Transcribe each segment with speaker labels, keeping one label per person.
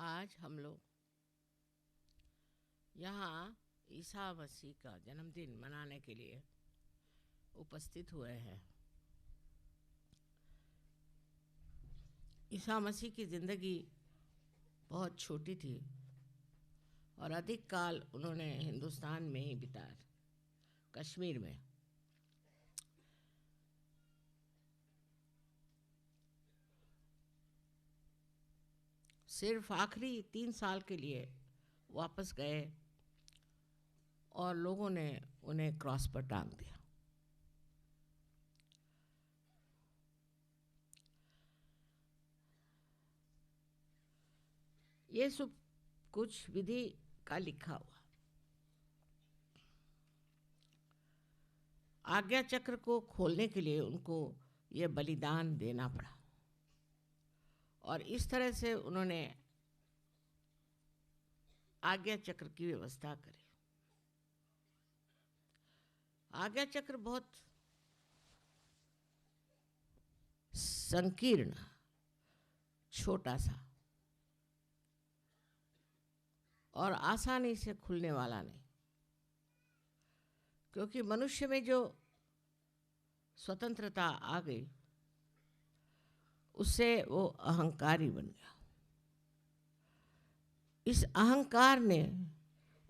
Speaker 1: आज हम लोग यहाँ ईसा मसीह का जन्मदिन मनाने के लिए उपस्थित हुए हैं। ईसा मसीह की ज़िंदगी बहुत छोटी थी और अधिक काल उन्होंने हिंदुस्तान में ही बिताया, कश्मीर में। सिर्फ आखिरी 3 साल के लिए वापस गए और लोगों ने उन्हें क्रॉस पर टांग दिया। ये सब कुछ विधि का लिखा हुआ। आज्ञा चक्र को खोलने के लिए उनको ये बलिदान देना पड़ा और इस तरह से उन्होंने आज्ञा चक्र की व्यवस्था करी। आज्ञा चक्र बहुत संकीर्ण, छोटा सा और आसानी से खुलने वाला नहीं, क्योंकि मनुष्य में जो स्वतंत्रता आ गई उससे वो अहंकारी बन गया। इस अहंकार ने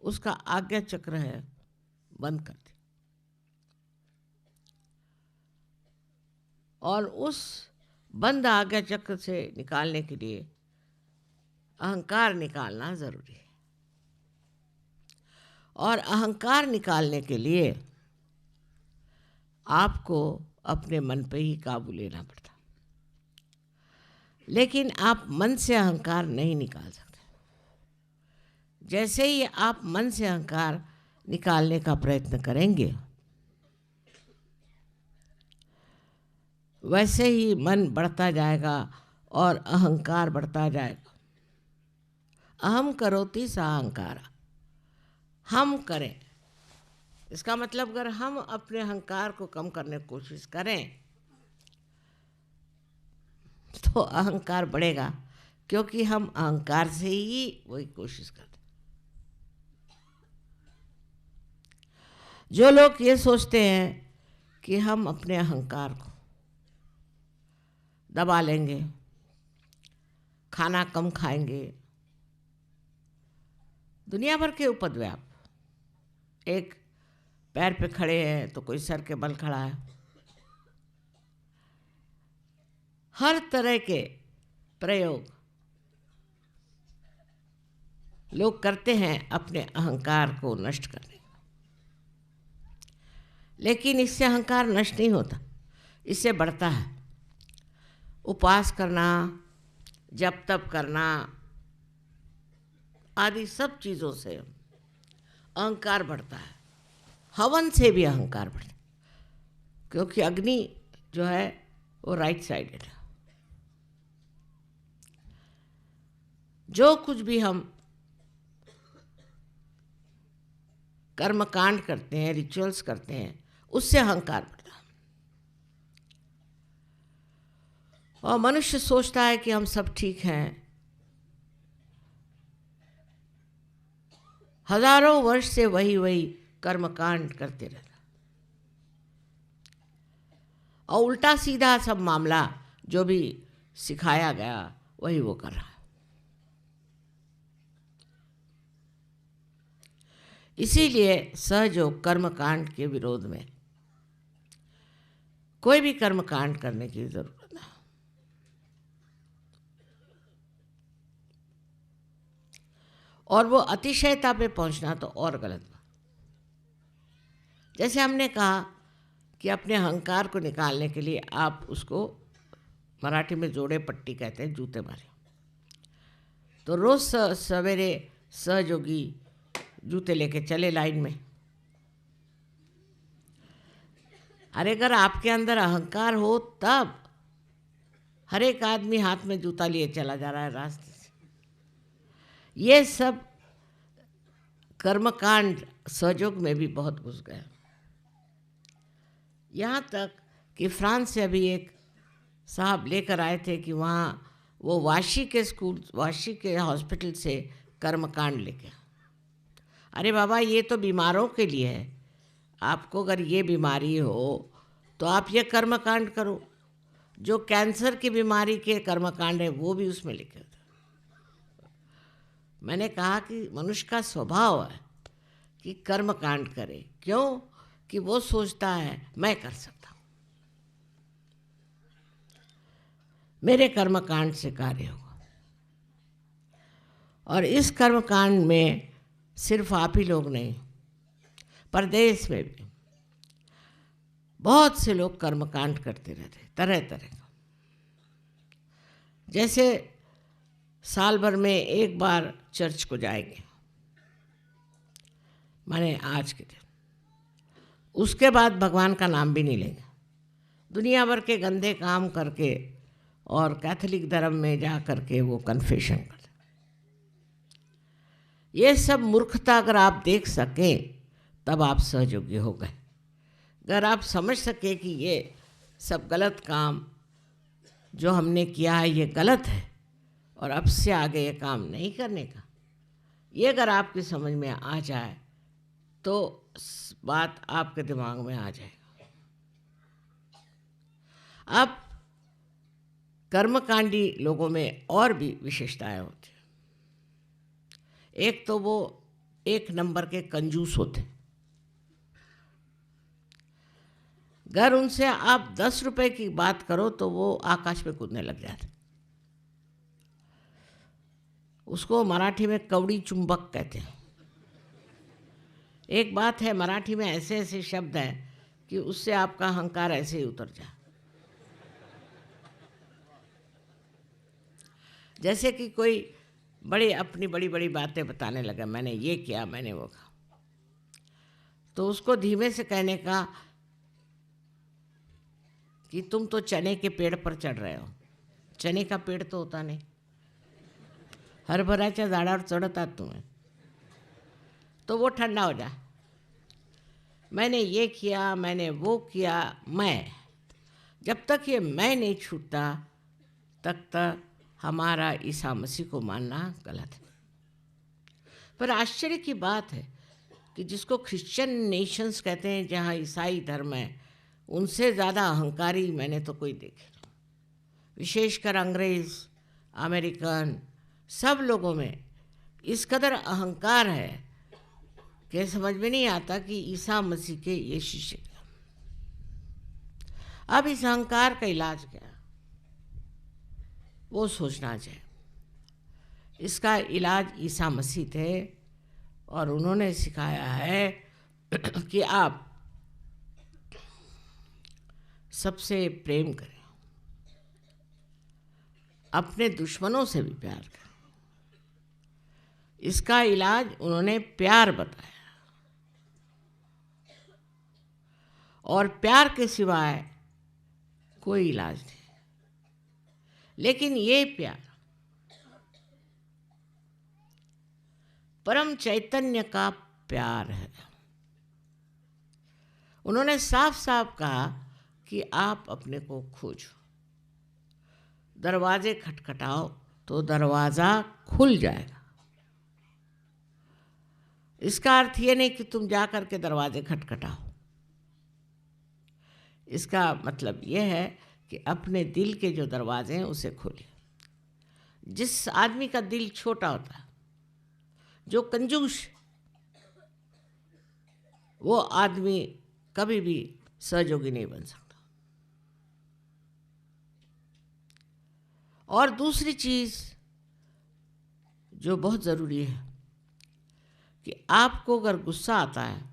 Speaker 1: उसका आज्ञा चक्र है बंद कर दिया और उस बंद आज्ञा चक्र से निकालने के लिए अहंकार निकालना जरूरी है। और अहंकार निकालने के लिए आपको अपने मन पे ही काबू लेना पड़ता, लेकिन आप मन से अहंकार नहीं निकाल सकते। जैसे ही आप मन से अहंकार निकालने का प्रयत्न करेंगे, वैसे ही मन बढ़ता जाएगा और अहंकार बढ़ता जाएगा। अहम करोति सा अहंकार, हम करें। इसका मतलब अगर हम अपने अहंकार को कम करने की कोशिश करें तो अहंकार बढ़ेगा, क्योंकि हम अहंकार से ही वही कोशिश करते। जो लोग ये सोचते हैं कि हम अपने अहंकार को दबा लेंगे, खाना कम खाएंगे, दुनिया भर के उपद्व्याप, एक पैर पे खड़े हैं तो कोई सर के बल खड़ा है, हर तरह के प्रयोग लोग करते हैं अपने अहंकार को नष्ट करने का। लेकिन इससे अहंकार नष्ट नहीं होता, इससे बढ़ता है। उपवास करना, जप तप करना आदि सब चीज़ों से अहंकार बढ़ता है। हवन से भी अहंकार बढ़ता है, क्योंकि अग्नि जो है वो राइट साइडेड है। जो कुछ भी हम कर्म कांड करते हैं, रिचुअल्स करते हैं, उससे अहंकार बढ़ता है। और मनुष्य सोचता है कि हम सब ठीक हैं। हजारों वर्ष से वही वही कर्म कांड करते रहता और उल्टा सीधा सब मामला जो भी सिखाया गया वही वो कर रहा है। इसीलिए सहयोग कर्मकांड के विरोध में कोई भी कर्मकांड करने की जरूरत नहीं। और वो अतिशयता पे पहुंचना तो और गलत बात। जैसे हमने कहा कि अपने अहंकार को निकालने के लिए आप उसको मराठी में जोड़े पट्टी कहते हैं, जूते मारे। तो रोज सवेरे सहयोगी जूते लेके चले लाइन में। अरे अगर आपके अंदर अहंकार हो तब हर एक आदमी हाथ में जूता लिए चला जा रहा है रास्ते से। ये सब कर्मकांड सहयोग में भी बहुत घुस गए। यहाँ तक कि फ्रांस से अभी एक साहब लेकर आए थे कि वहाँ वो वाशी के हॉस्पिटल से कर्मकांड लेके। अरे बाबा, ये तो बीमारों के लिए है। आपको अगर ये बीमारी हो तो आप ये कर्मकांड करो। जो कैंसर की बीमारी के कर्मकांड है वो भी उसमें लिखे थे। मैंने कहा कि मनुष्य का स्वभाव है कि कर्मकांड करे। क्यों? कि वो सोचता है मैं कर सकता हूँ, मेरे कर्मकांड से कार्य होगा। और इस कर्मकांड में सिर्फ आप ही लोग नहीं, परदेश में भी बहुत से लोग कर्मकांड करते रहते, तरह तरह का। जैसे साल भर में एक बार चर्च को जाएंगे, माने आज के दिन, उसके बाद भगवान का नाम भी नहीं लेंगे। दुनिया भर के गंदे काम करके और कैथोलिक धर्म में जा करके वो कन्फेशन करते। ये सब मूर्खता अगर आप देख सकें तब आप सहयोगी हो गए। अगर आप समझ सके कि ये सब गलत काम जो हमने किया है ये गलत है और अब से आगे ये काम नहीं करने का, ये अगर आपकी समझ में आ जाए तो बात आपके दिमाग में आ जाएगा। अब कर्मकांडी लोगों में और भी विशेषताएं होती हैं। एक तो वो एक नंबर के कंजूस होते। अगर उनसे आप 10 रुपए की बात करो तो वो आकाश में कूदने लग जाते। उसको मराठी में कवड़ी चुंबक कहते हैं। एक बात है, मराठी में ऐसे ऐसे शब्द हैं कि उससे आपका अहंकार ऐसे ही उतर जाए। जैसे कि कोई अपनी बड़ी बड़ी बातें बताने लगा, मैंने ये किया, मैंने वो कहा, तो उसको धीमे से कहने का कि तुम तो चने के पेड़ पर चढ़ रहे हो। चने का पेड़ तो होता नहीं, हरभऱ्याच्या झाडावर चढतात तुम्हें, तो वो ठंडा हो जाए। मैंने ये किया, मैंने वो किया, मैं, जब तक ये मैं नहीं छूटता तक हमारा ईसा मसीह को मानना गलत है। पर आश्चर्य की बात है कि जिसको क्रिश्चियन नेशंस कहते हैं, जहाँ ईसाई धर्म है, उनसे ज़्यादा अहंकारी मैंने तो कोई देखे। विशेषकर अंग्रेज़, अमेरिकन, सब लोगों में इस कदर अहंकार है कि समझ में नहीं आता कि ईसा मसीह के ये शिष्य। अब इस अहंकार का इलाज क्या है, वो सोचना चाहिए। इसका इलाज ईसा मसीह थे और उन्होंने सिखाया है कि आप सबसे प्रेम करें, अपने दुश्मनों से भी प्यार करें। इसका इलाज उन्होंने प्यार बताया, और प्यार के सिवाय कोई इलाज नहीं। लेकिन ये प्यार परम चैतन्य का प्यार है। उन्होंने साफ साफ कहा कि आप अपने को खोजो, दरवाजे खटखटाओ तो दरवाज़ा खुल जाएगा। इसका अर्थ ये नहीं कि तुम जा कर के दरवाजे खटखटाओ। इसका मतलब ये है कि अपने दिल के जो दरवाजे हैं उसे खोलिए। जिस आदमी का दिल छोटा होता है, जो कंजूस, वो आदमी कभी भी सहयोगी नहीं बन सकता। और दूसरी चीज़ जो बहुत ज़रूरी है कि आपको अगर गुस्सा आता है,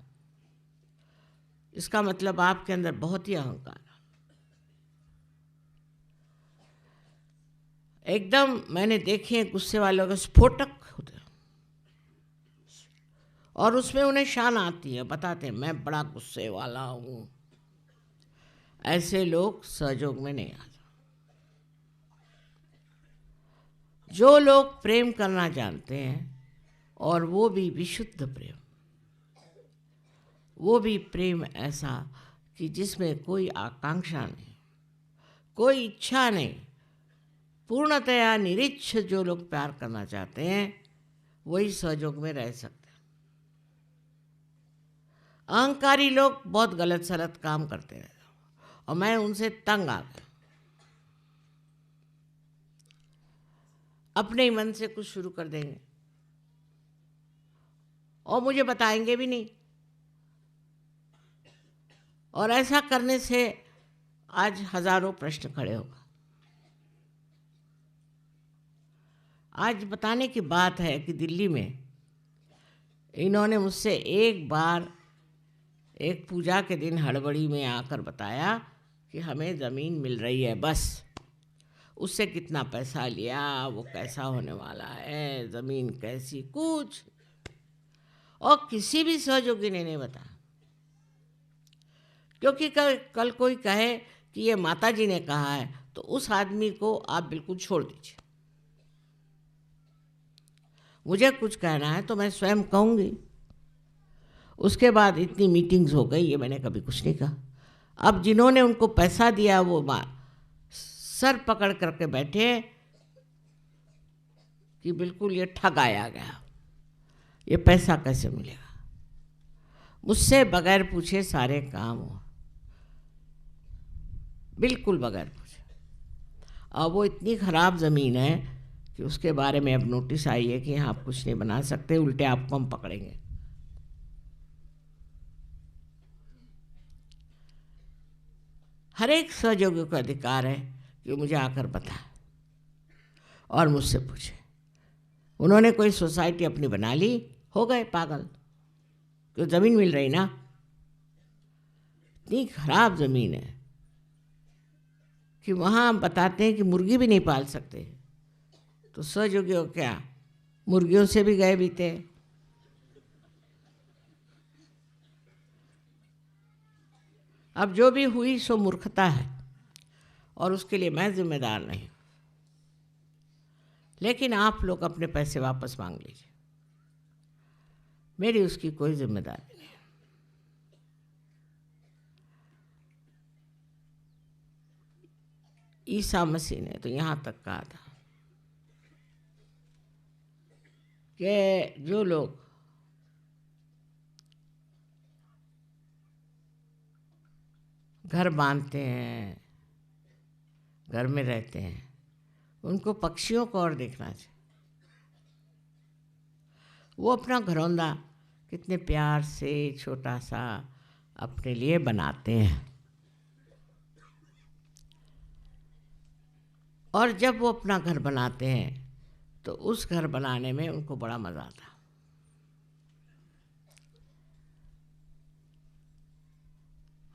Speaker 1: इसका मतलब आपके अंदर बहुत ही अहंकार है। एकदम मैंने देखे गुस्से वालों के स्फोटक होते हैं और उसमें उन्हें शान आती है, बताते हैं मैं बड़ा गुस्से वाला हूँ। ऐसे लोग सहयोग में नहीं आते। जो लोग प्रेम करना जानते हैं, और वो भी विशुद्ध प्रेम, वो भी प्रेम ऐसा कि जिसमें कोई आकांक्षा नहीं, कोई इच्छा नहीं, पूर्णतया निरीच्छ जो लोग प्यार करना चाहते हैं वही सहयोग में रह सकते हैं। अहंकारी लोग बहुत गलत सलत काम करते हैं और मैं उनसे तंग आ गया। अपने ही मन से कुछ शुरू कर देंगे और मुझे बताएंगे भी नहीं। और ऐसा करने से आज हजारों प्रश्न खड़े होगा। आज बताने की बात है कि दिल्ली में इन्होंने मुझसे एक बार एक पूजा के दिन हड़बड़ी में आकर बताया कि हमें ज़मीन मिल रही है, बस उससे कितना पैसा लिया, वो कैसा होने वाला है, ज़मीन कैसी, कुछ और किसी भी सहयोगी ने नहीं बताया। क्योंकि कल कोई कहे कि ये माता जी ने कहा है तो उस आदमी को आप बिल्कुल छोड़ दीजिए। मुझे कुछ कहना है तो मैं स्वयं कहूँगी। उसके बाद इतनी मीटिंग्स हो गई, ये मैंने कभी कुछ नहीं कहा। अब जिन्होंने उनको पैसा दिया वो सर पकड़ करके बैठे कि बिल्कुल ये ठगाया गया, ये पैसा कैसे मिलेगा। मुझसे बगैर पूछे सारे काम हो, बिल्कुल बगैर पूछे। अब वो इतनी ख़राब ज़मीन है कि उसके बारे में अब नोटिस आई है कि यहाँ आप कुछ नहीं बना सकते, उल्टे आपको हम पकड़ेंगे। हर एक सहयोगी को अधिकार है कि मुझे आकर बताए और मुझसे पूछे। उन्होंने कोई सोसाइटी अपनी बना ली, हो गए पागल, क्यों ज़मीन मिल रही ना। इतनी खराब ज़मीन है कि वहाँ बताते हैं कि मुर्गी भी नहीं पाल सकते, तो सहयोगी हो क्या, मुर्गियों से भी गए बीते। अब जो भी हुई सो मूर्खता है और उसके लिए मैं जिम्मेदार नहीं। लेकिन आप लोग अपने पैसे वापस मांग लीजिए, मेरी उसकी कोई जिम्मेदारी नहीं। ईसा मसीह ने तो यहाँ तक कहा था कि जो लोग घर बांधते हैं, घर में रहते हैं, उनको पक्षियों को और देखना चाहिए। वो अपना घरौंदा कितने प्यार से छोटा सा अपने लिए बनाते हैं, और जब वो अपना घर बनाते हैं तो उस घर बनाने में उनको बड़ा मज़ा आता।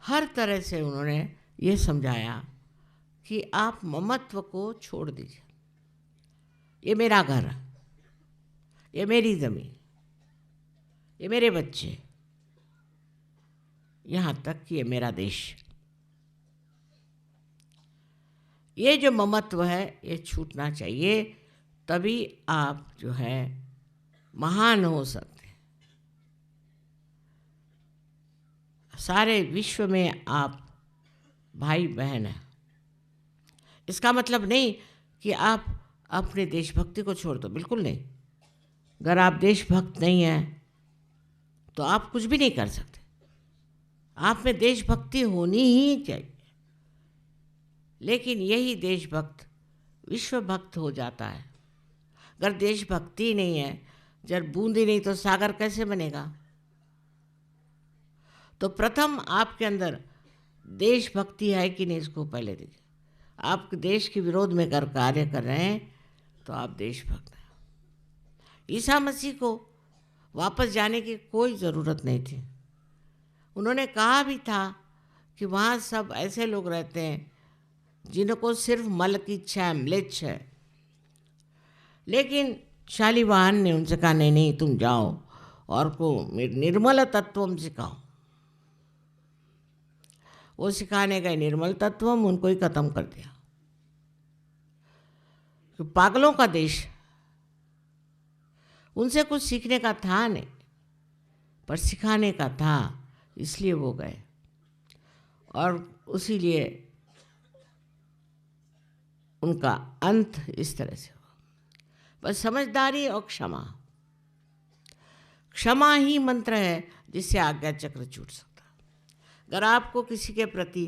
Speaker 1: हर तरह से उन्होंने ये समझाया कि आप ममत्व को छोड़ दीजिए। ये मेरा घर है, ये मेरी ज़मीन, ये मेरे बच्चे, यहाँ तक कि ये मेरा देश। ये जो ममत्व है ये छूटना चाहिए, तभी आप जो है महान हो सकते। सारे विश्व में आप भाई बहन हैं। इसका मतलब नहीं कि आप अपने देशभक्ति को छोड़ दो, बिल्कुल नहीं। अगर आप देशभक्त नहीं हैं तो आप कुछ भी नहीं कर सकते। आप में देशभक्ति होनी ही चाहिए। लेकिन यही देशभक्त विश्वभक्त हो जाता है। अगर देशभक्ति नहीं है, जब बूंद ही नहीं तो सागर कैसे बनेगा। तो प्रथम आपके अंदर देशभक्ति है कि नहीं, इसको पहले देखिए। आप देश के विरोध में कर कार्य कर रहे हैं तो आप देशभक्त हैं। ईसा मसीह को वापस जाने की कोई ज़रूरत नहीं थी। उन्होंने कहा भी था कि वहाँ सब ऐसे लोग रहते हैं जिनको सिर्फ मल की इच्छा है, म्लेच्छ है। लेकिन शालिवाहन ने उनसे कहा नहीं नहीं, तुम जाओ और को निर्मल तत्वम सिखाओ। वो सिखाने गए निर्मल तत्वम, उनको ही खत्म कर दिया। तो पागलों का देश, उनसे कुछ सीखने का था नहीं पर सिखाने का था, इसलिए वो गए। और उसी लिए उनका अंत इस तरह से हो। बस समझदारी और क्षमा, क्षमा ही मंत्र है जिससे आज्ञा चक्र छूट सकता है। अगर आपको किसी के प्रति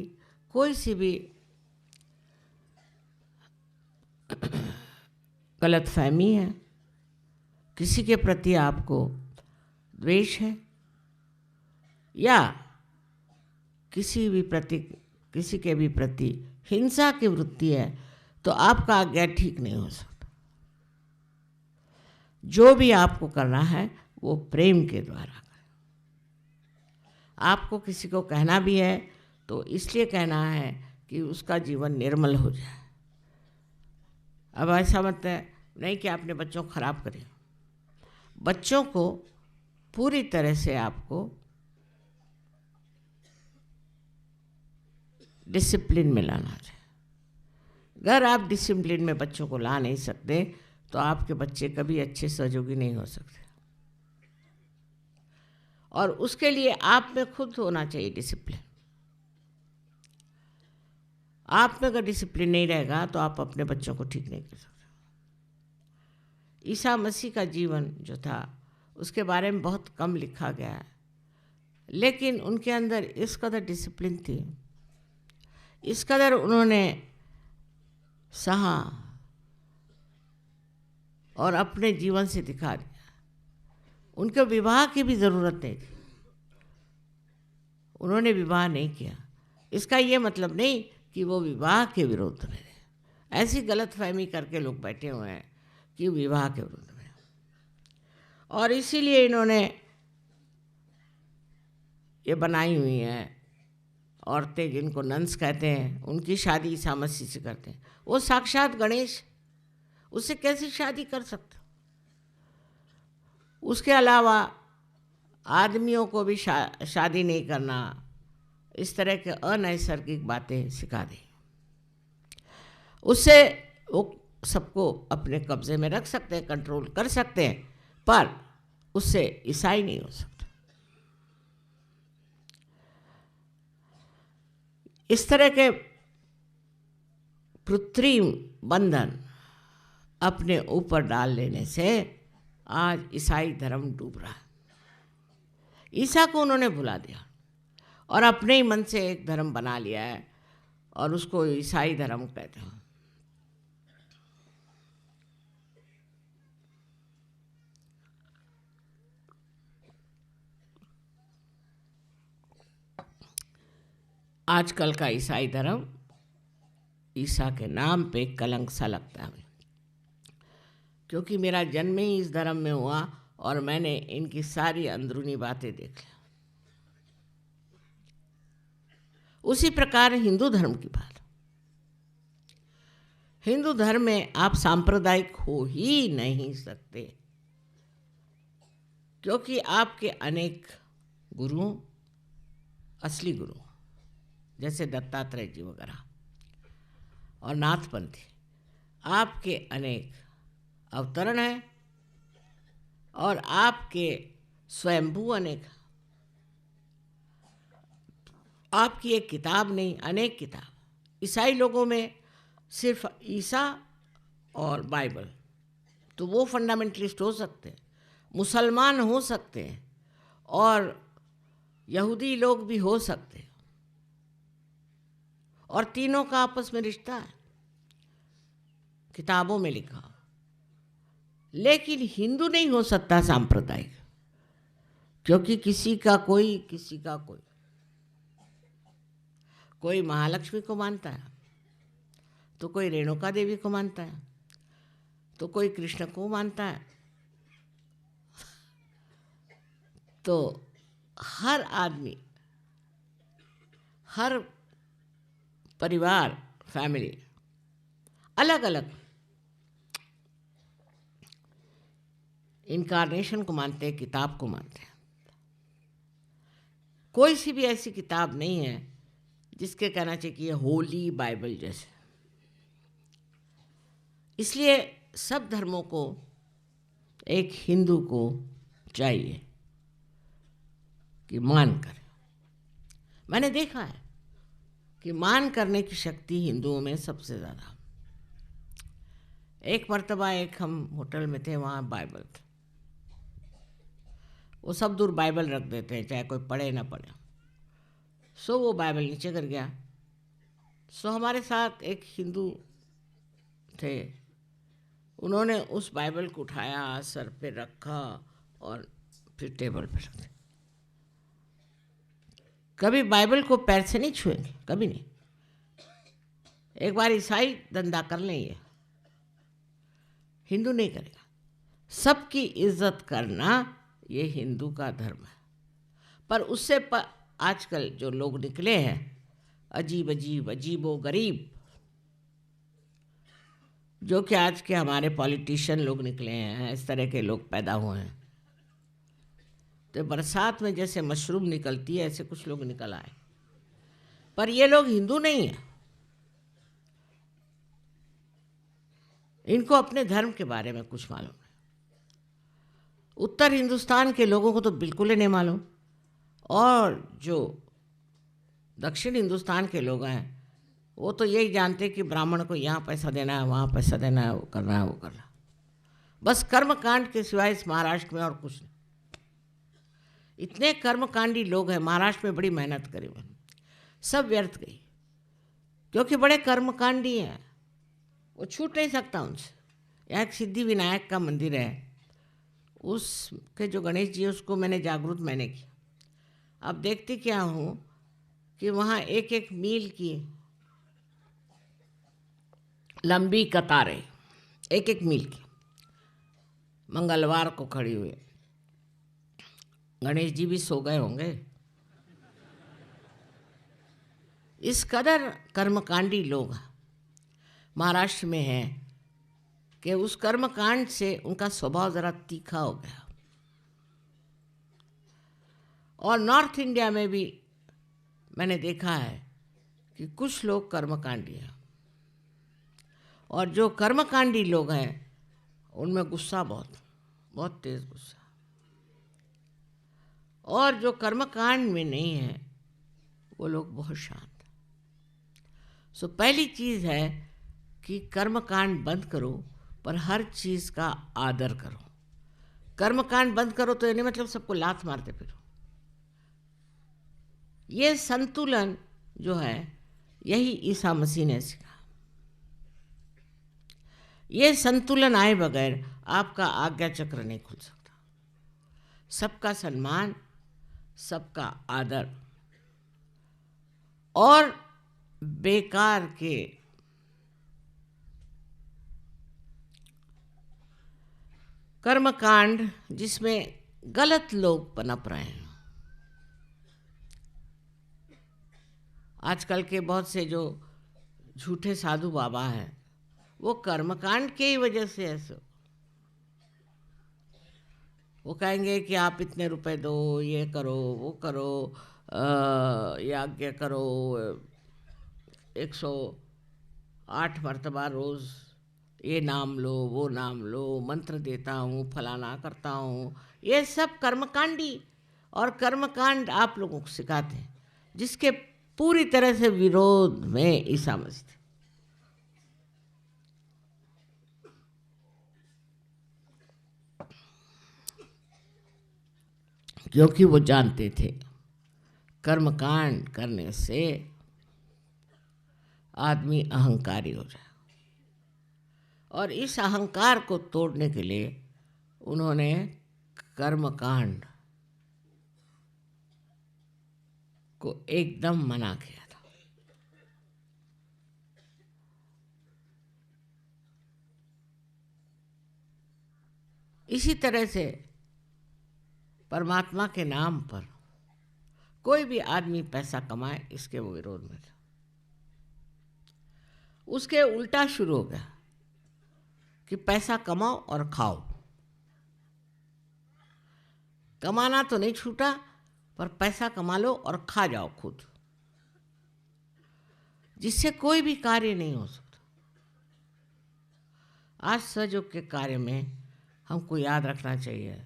Speaker 1: कोई सी भी गलतफहमी है, किसी के प्रति आपको द्वेष है, या किसी के भी प्रति हिंसा की वृत्ति है, तो आपका आज्ञा ठीक नहीं हो सकता। जो भी आपको करना है वो प्रेम के द्वारा करें। आपको किसी को कहना भी है तो इसलिए कहना है कि उसका जीवन निर्मल हो जाए। अब ऐसा मत है नहीं कि आपने बच्चों को खराब करे। बच्चों को पूरी तरह से आपको डिसिप्लिन में लाना चाहिए। अगर आप डिसिप्लिन में बच्चों को ला नहीं सकते तो आपके बच्चे कभी अच्छे सहयोगी नहीं हो सकते। और उसके लिए आप में खुद होना चाहिए डिसिप्लिन। आप में अगर डिसिप्लिन नहीं रहेगा तो आप अपने बच्चों को ठीक नहीं कर सकते। ईसा मसीह का जीवन जो था उसके बारे में बहुत कम लिखा गया है, लेकिन उनके अंदर इस कदर डिसिप्लिन थी, इस कदर उन्होंने सहा और अपने जीवन से दिखा दिया। उनके विवाह की भी ज़रूरत नहीं थी, उन्होंने विवाह नहीं किया। इसका ये मतलब नहीं कि वो विवाह के विरोध में रहे। ऐसी गलतफहमी करके लोग बैठे हुए हैं कि विवाह के विरोध में, और इसीलिए इन्होंने ये बनाई हुई हैं औरतें जिनको नंस कहते हैं, उनकी शादी ईसा मसीह से करते हैं। वो साक्षात गणेश, उससे कैसे शादी कर सकते? उसके अलावा आदमियों को भी शादी नहीं करना, इस तरह के अनैसर्गिक बातें सिखा दी। उससे वो सबको अपने कब्जे में रख सकते हैं, कंट्रोल कर सकते हैं, पर उससे ईसाई नहीं हो सकता। इस तरह के कृत्रिम बंधन अपने ऊपर डाल लेने से आज ईसाई धर्म डूब रहा है। ईसा को उन्होंने भुला दिया और अपने ही मन से एक धर्म बना लिया है और उसको ईसाई धर्म कहते हैं। आजकल का ईसाई धर्म ईसा के नाम पे कलंक सा लगता है, क्योंकि मेरा जन्म ही इस धर्म में हुआ और मैंने इनकी सारी अंदरूनी बातें देख ली। उसी प्रकार हिंदू धर्म की बात, हिंदू धर्म में आप सांप्रदायिक हो ही नहीं सकते, क्योंकि आपके अनेक गुरुओं, असली गुरु जैसे दत्तात्रेय जी वगैरह और नाथपंथी, आपके अनेक अवतरण हैं और आपके स्वयंभू अनेक। आपकी एक किताब नहीं, अनेक किताब। ईसाई लोगों में सिर्फ ईसा और बाइबल, तो वो फंडामेंटलिस्ट हो सकते हैं, मुसलमान हो सकते हैं और यहूदी लोग भी हो सकते हैं, और तीनों का आपस में रिश्ता है, किताबों में लिखा। लेकिन हिंदू नहीं हो सकता सांप्रदायिक, क्योंकि किसी का कोई कोई महालक्ष्मी को मानता है, तो कोई रेणुका देवी को मानता है, तो कोई कृष्ण को मानता है। तो हर आदमी, हर परिवार, फैमिली अलग अलग इनकारनेशन को मानते हैं, किताब को मानते हैं। कोई सी भी ऐसी किताब नहीं है जिसके कहना चाहिए कि ये होली बाइबल जैसे। इसलिए सब धर्मों को एक हिंदू को चाहिए कि मान करे। मैंने देखा है कि मान करने की शक्ति हिंदुओं में सबसे ज़्यादा। एक मर्तबा एक हम होटल में थे, वहाँ बाइबल थी। वो सब दूर बाइबल रख देते हैं, चाहे कोई पढ़े ना पढ़े। सो वो बाइबल नीचे कर गया। सो हमारे साथ एक हिंदू थे, उन्होंने उस बाइबल को उठाया, सर पे रखा और फिर टेबल पे रख दिया। कभी बाइबल को पैर से नहीं छुएंगे, कभी नहीं। एक बार ईसाई धंधा कर लेंगे, हिंदू नहीं करेगा। सबकी इज्जत करना ये हिंदू का धर्म है। पर उससे आजकल जो लोग निकले हैं, अजीब अजीब अजीबो गरीब, जो कि आज के हमारे पॉलिटिशियन लोग निकले हैं, इस तरह के लोग पैदा हुए हैं। तो बरसात में जैसे मशरूम निकलती है, ऐसे कुछ लोग निकल आए। पर ये लोग हिंदू नहीं हैं। इनको अपने धर्म के बारे में कुछ मालूम है। उत्तर हिंदुस्तान के लोगों को तो बिल्कुल ही नहीं मालूम, और जो दक्षिण हिंदुस्तान के लोग हैं वो तो यही जानते कि ब्राह्मण को यहाँ पैसा देना है, वहाँ पैसा देना है, वो करना है, वो करना है। बस कर्मकांड के सिवाय इस महाराष्ट्र में और कुछ नहीं। इतने कर्मकांडी लोग हैं महाराष्ट्र में, बड़ी मेहनत करी मैंने, सब व्यर्थ गई, क्योंकि बड़े कर्मकांडी हैं, वो छूट नहीं सकता उनसे। यहाँ एक सिद्धि विनायक का मंदिर है, उसके जो गणेश जी है उसको मैंने जागरूक मैंने किया। अब देखती क्या हूँ कि वहाँ एक एक मील की लंबी कतारें, एक एक मील की, मंगलवार को खड़ी हुई। गणेश जी भी सो गए होंगे। इस कदर कर्मकांडी लोग महाराष्ट्र में हैं कि उस कर्मकांड से उनका स्वभाव ज़रा तीखा हो गया। और नॉर्थ इंडिया में भी मैंने देखा है कि कुछ लोग कर्मकांडी हैं, और जो कर्मकांडी लोग हैं उनमें गुस्सा बहुत बहुत तेज गुस्सा, और जो कर्मकांड में नहीं है वो लोग बहुत शांत। सो पहली चीज़ है कि कर्मकांड बंद करो, पर हर चीज़ का आदर करो। कर्मकांड बंद करो तो ये नहीं मतलब सबको लात मारते फिरो। ये संतुलन जो है, यही ईसा मसीह ने सिखाया। ये संतुलन आए बगैर आपका आज्ञा चक्र नहीं खुल सकता। सबका सम्मान, सबका आदर, और बेकार के कर्मकांड जिसमें गलत लोग पनप रहे हैं। आजकल के बहुत से जो झूठे साधु बाबा हैं, वो कर्मकांड के ही वजह से ऐसे, वो कहेंगे कि आप इतने रुपए दो, ये करो, वो करो, यज्ञ करो, 108 मरतबा रोज़ ये नाम लो, वो नाम लो, मंत्र देता हूँ, फलाना करता हूँ। ये सब कर्मकांडी और कर्मकांड आप लोगों को सिखाते हैं, जिसके पूरी तरह से विरोध में ईसा मसीह थे। क्योंकि वो जानते थे कर्मकांड करने से आदमी अहंकारी हो जाए, और इस अहंकार को तोड़ने के लिए उन्होंने कर्मकांड को एकदम मना किया था। इसी तरह से परमात्मा के नाम पर कोई भी आदमी पैसा कमाए, इसके वो विरोध में था। उसके उल्टा शुरू हो गया कि पैसा कमाओ और खाओ। कमाना तो नहीं छूटा, पर पैसा कमा लो और खा जाओ खुद, जिससे कोई भी कार्य नहीं हो सकता। आज सहयोग के कार्य में हमको याद रखना चाहिए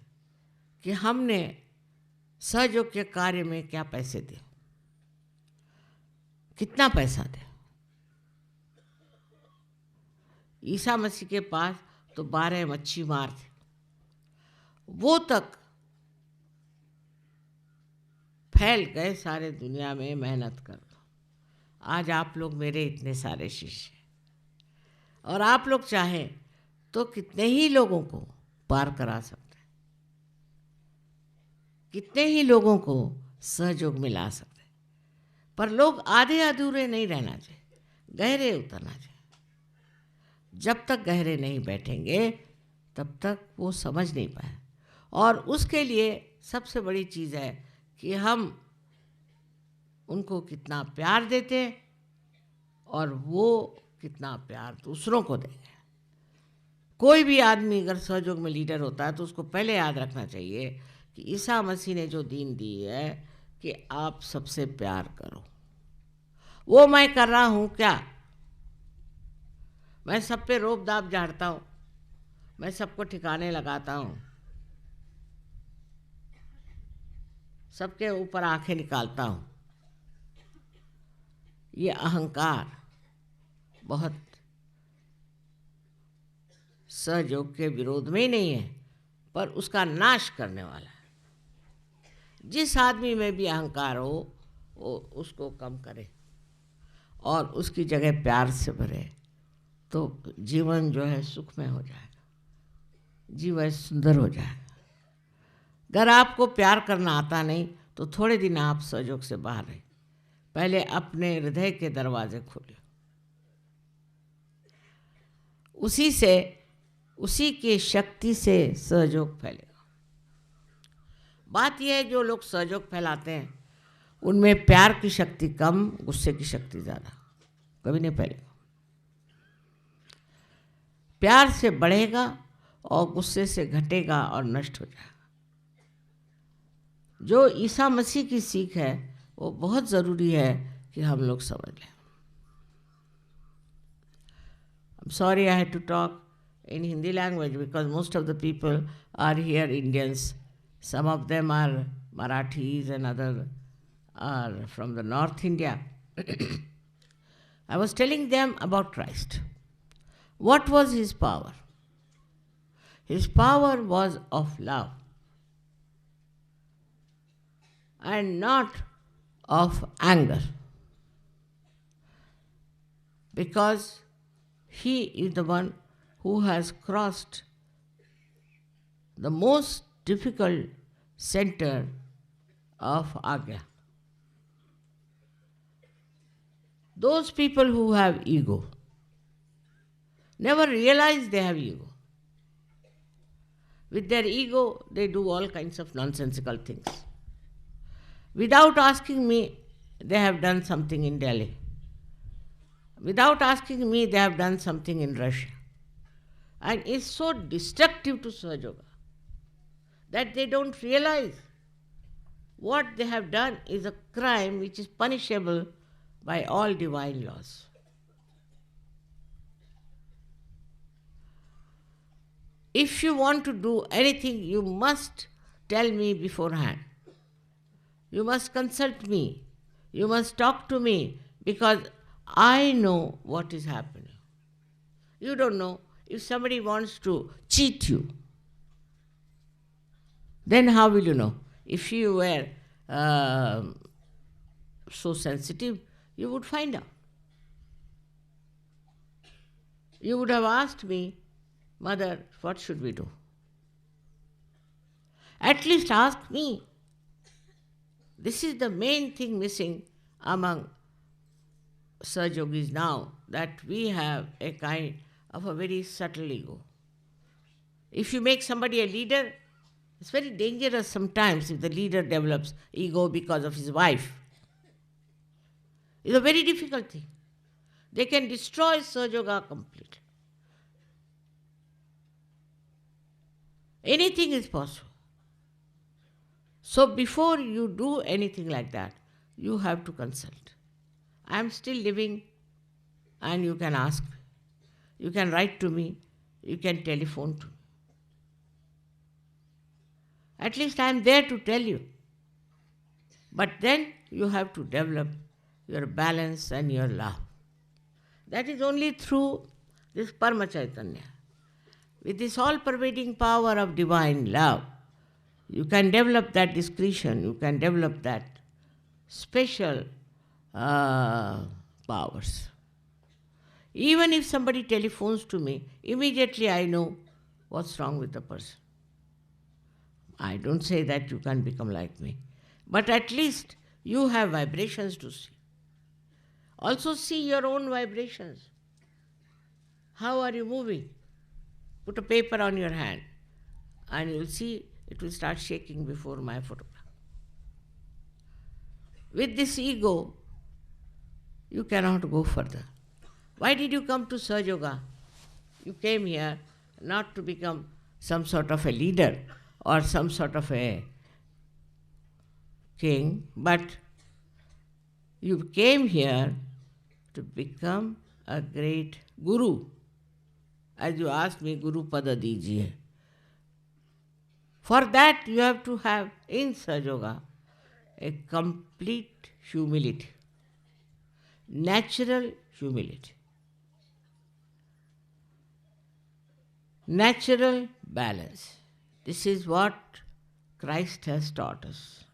Speaker 1: कि हमने सहयोग के कार्य में क्या पैसे दिए, कितना पैसा दे। ईसा मसीह के पास तो 12 मच्छी मार थे, वो तक फैल गए सारे दुनिया में मेहनत कर। आज आप लोग मेरे इतने सारे शिष्य, और आप लोग चाहें तो कितने ही लोगों को पार करा सकते हैं, कितने ही लोगों को सहयोग मिला सकते हैं। पर लोग आधे अधूरे नहीं रहना चाहिए, गहरे उतरना चाहिए। जब तक गहरे नहीं बैठेंगे तब तक वो समझ नहीं पाए। और उसके लिए सबसे बड़ी चीज़ है कि हम उनको कितना प्यार देते हैं और वो कितना प्यार दूसरों को देंगे। कोई भी आदमी अगर सहयोग में लीडर होता है तो उसको पहले याद रखना चाहिए कि ईसा मसीह ने जो दीन दी है कि आप सबसे प्यार करो। वो मैं कर रहा हूँ क्या? मैं सब पे रोब दाब झाड़ता हूँ, मैं सबको ठिकाने लगाता हूँ, सबके ऊपर आंखें निकालता हूँ। ये अहंकार बहुत सहयोग के विरोध में ही नहीं है, पर उसका नाश करने वाला है। जिस आदमी में भी अहंकार हो वो उसको कम करे और उसकी जगह प्यार से भरे, तो जीवन जो है सुखमय हो जाएगा, जीवन सुंदर हो जाएगा। अगर आपको प्यार करना आता नहीं तो थोड़े दिन आप सहयोग से बाहर रहे, पहले अपने हृदय के दरवाजे खोले, उसी की शक्ति से सहयोग फैलेगा। बात यह है जो लोग सहयोग फैलाते हैं उनमें प्यार की शक्ति कम, गुस्से की शक्ति ज़्यादा, कभी नहीं फैलेगा। प्यार से बढ़ेगा और गुस्से से घटेगा और नष्ट हो जाएगा। जो ईसा मसीह की सीख है वो बहुत ज़रूरी है कि हम लोग समझ लें। I'm sorry I had to talk in Hindi language because most of the people are here Indians. Some of them are Marathis and others are from the North India. I was telling them about Christ. What was his power? His power was of love and not of anger, because he is the one who has crossed the most difficult center of Agya. Those people who have ego never realize they have ego. With their ego, they do all kinds of nonsensical things. Without asking me, they have done something in Delhi. Without asking me, they have done something in Russia. And it's so destructive to Sahajoga that they don't realize what they have done is a crime which is punishable by all divine laws. If you want to do anything, you must tell me beforehand. You must consult me. You must talk to me because I know what is happening. You don't know. If somebody wants to cheat you, then how will you know? If you were so sensitive, you would find out. You would have asked me, Mother, what should we do? At least ask me. This is the main thing missing among Sahajogis now, that we have a kind of a very subtle ego. If you make somebody a leader, it's very dangerous sometimes if the leader develops ego because of his wife. It's a very difficult thing. They can destroy Sahajoga completely. Anything is possible. So before you do anything like that, you have to consult. I am still living and you can ask me. You can write to me. You can telephone to me. At least I am there to tell you. But then you have to develop your balance and your love. That is only through This Parama Chaitanya. With this all-pervading power of divine love, you can develop that discretion, you can develop that special powers. Even if somebody telephones to me, immediately I know what's wrong with the person. I don't say that you can't become like me, but at least you have vibrations to see. Also see your own vibrations. How are you moving? Put a paper on your hand and you'll see it will start shaking before my photograph. With this ego, you cannot go further. Why did you come to Sahaja Yoga? You came here not to become some sort of a leader or some sort of a king, but you came here to become a great guru. As you asked me, Guru Pada Dijiye. For that you have to have in Sahaja Yoga a complete humility, natural humility, natural balance. This is what Christ has taught us.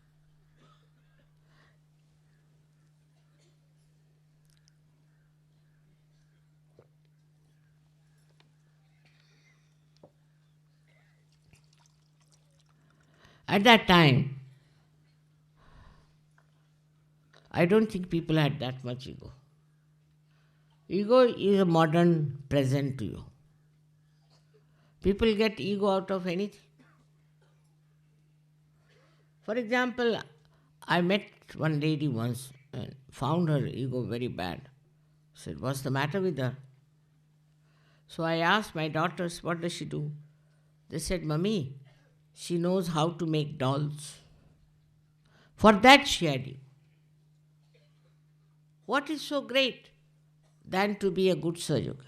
Speaker 1: At that time, I don't think people had that much ego. Ego is a modern present to you. People get ego out of anything. For example, I met one lady once and found her ego very bad. I said, what's the matter with her? So I asked my daughters, what does she do? They said, Mummy, she knows how to make dolls. For that she had ego. What is so great than to be a good Sahaja Yoga?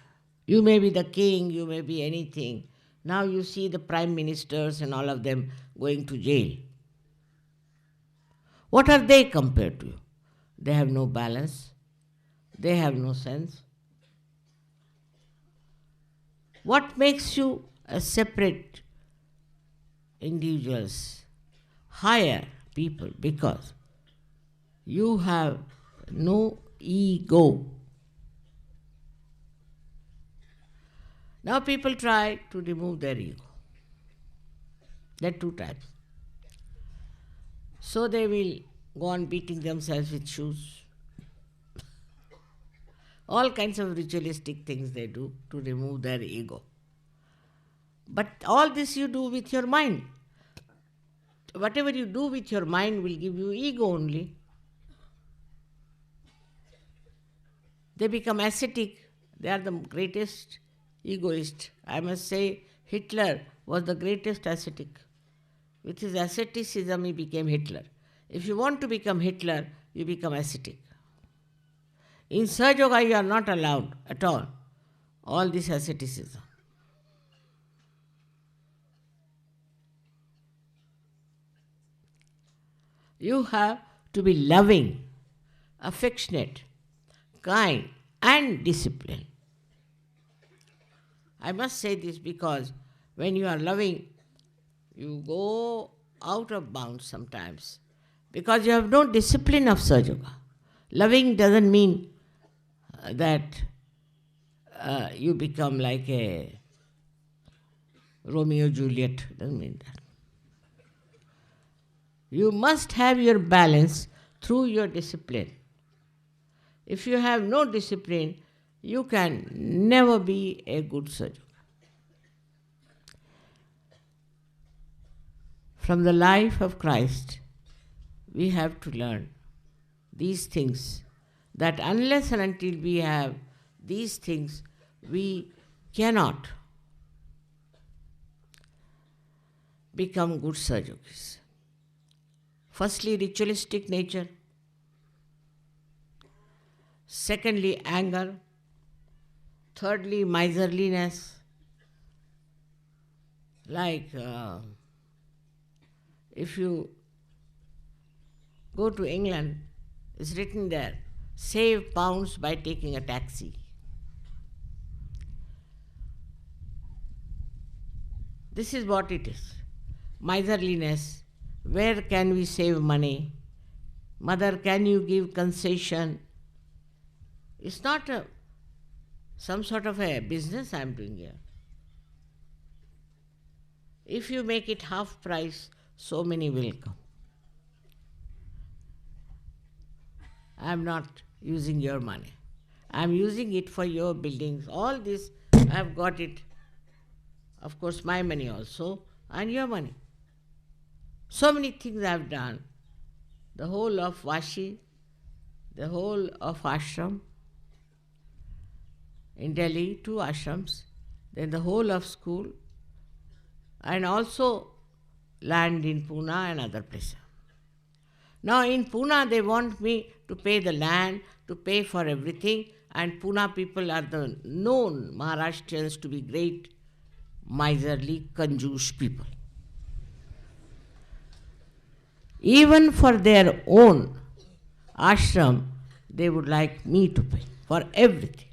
Speaker 1: You may be the king, you may be anything. Now you see the prime ministers and all of them going to jail. What are they compared to you? They have no balance. They have no sense. What makes you a separate individuals, higher people? Because you have no ego. Now people try to remove their ego. There are two types. So they will go on beating themselves with shoes. All kinds of ritualistic things they do to remove their ego. But all this you do with your mind. Whatever you do with your mind will give you ego only. They become ascetic. They are the greatest egoist. I must say Hitler was the greatest ascetic. With his asceticism he became Hitler. If you want to become Hitler, you become ascetic. In Sahaja Yoga you are not allowed at all this asceticism. You have to be loving, affectionate, kind and disciplined. I must say this because when you are loving, you go out of bounds sometimes because you have no discipline of Sahaja Yoga. Loving doesn't mean that you become like a Romeo Juliet. Doesn't mean that. You must have your balance through your discipline. If you have no discipline, you can never be a good Sahaja Yoga. From the life of Christ, we have to learn these things, that unless and until we have these things, we cannot become good Sahaja Yogis. Firstly, ritualistic nature. Secondly, anger. Thirdly, miserliness. Like if you go to England, it's written there, save pounds by taking a taxi. This is what it is. Miserliness. Where can we save money? Mother, can you give concession? It's not some sort of a business I am doing here. If you make it half price, so many will come. I am not using your money. I am using it for your buildings. All this, I have got it. Of course, my money also, and your money. So many things I have done. The whole of Vashi, the whole of ashram. In Delhi, 2 ashrams. Then the whole of school. And also land in Pune and other places. Now in Pune, they want me to pay the land, to pay for everything, and Pune people are the known Maharashtrians to be great, miserly, conjuice people. Even for their own ashram, they would like me to pay for everything.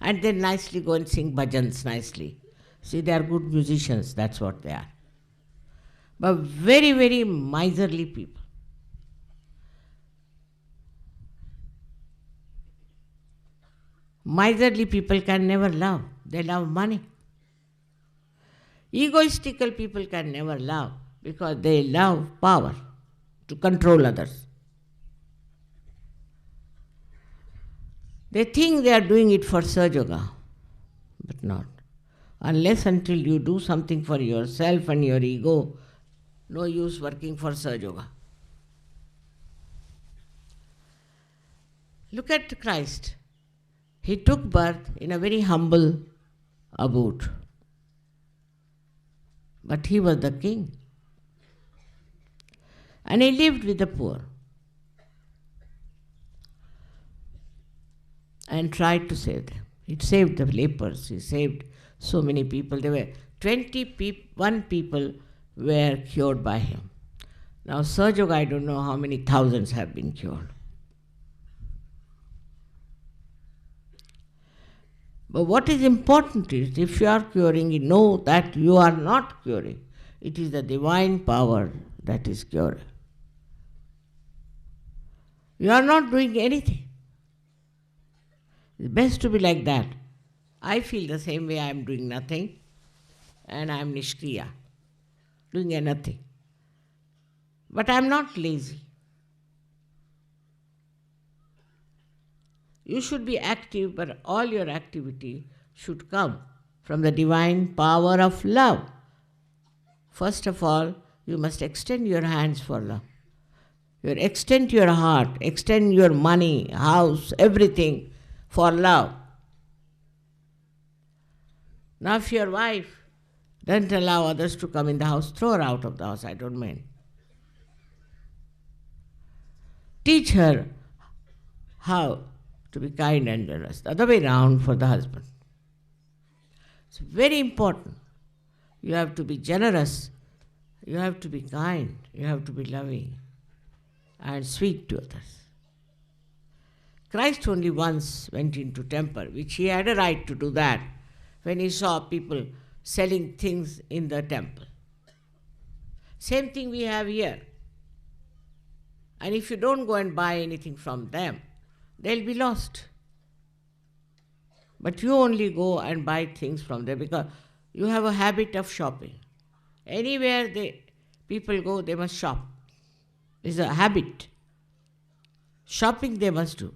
Speaker 1: And then nicely go and sing bhajans nicely. See, they are good musicians, that's what they are. But very, very miserly people. Miserly people can never love. They love money. Egoistical people can never love because they love power to control others. They think they are doing it for Sahaja Yoga, but not. Unless until you do something for yourself and your ego, no use working for Sahaja Yoga. Look at Christ. He took birth in a very humble abode. But he was the king. And he lived with the poor. And tried to save them. He saved the lepers. He saved so many people. There were 21 people were cured by him. Now, Sahaja Yoga, I don't know how many thousands have been cured. But what is important is, if you are curing, you know that you are not curing. It is the divine power that is curing. You are not doing anything. It's best to be like that. I feel the same way. I am doing nothing and I am nishkriya, doing nothing. But I am not lazy. You should be active, but all your activity should come from the divine power of love. First of all, you must extend your hands for love. You extend your heart, extend your money, house, everything for love. Now if your wife doesn't allow others to come in the house, throw her out of the house, I don't mind. Teach her how to be kind and generous. The other way round for the husband. It's very important. You have to be generous. You have to be kind. You have to be loving and sweet to others. Christ only once went into temple, which he had a right to do that, when he saw people selling things in the temple. Same thing we have here. And if you don't go and buy anything from them, they'll be lost. But you only go and buy things from them because you have a habit of shopping. Anywhere people go, they must shop. It's a habit. Shopping they must do.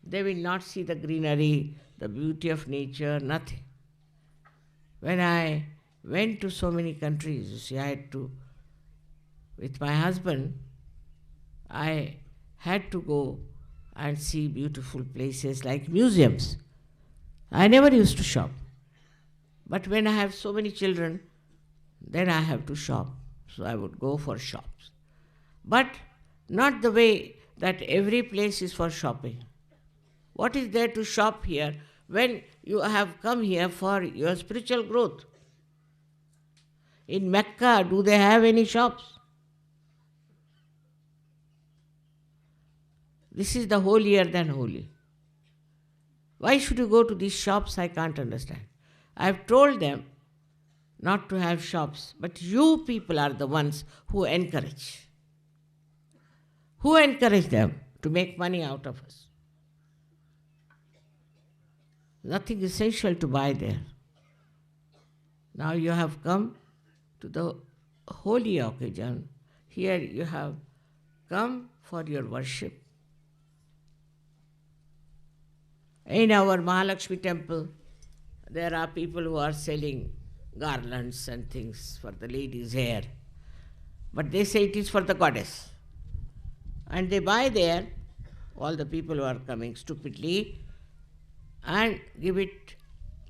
Speaker 1: They will not see the greenery, the beauty of nature, nothing. When I went to so many countries, you see, I had to, with my husband, I had to go and see beautiful places like museums. I never used to shop. But when I have so many children, then I have to shop. So I would go for shops. But not the way that every place is for shopping. What is there to shop here when you have come here for your spiritual growth? In Mecca, do they have any shops? This is the holier than holy. Why should you go to these shops? I can't understand. I have told them, not to have shops, but you people are the ones who encourage. Who encourage them to make money out of us? Nothing essential to buy there. Now you have come to the holy occasion. Here you have come for your worship. In our Mahalakshmi temple, there are people who are selling garlands and things for the ladies' hair. But they say it is for the goddess. And they buy there, all the people who are coming stupidly, and give it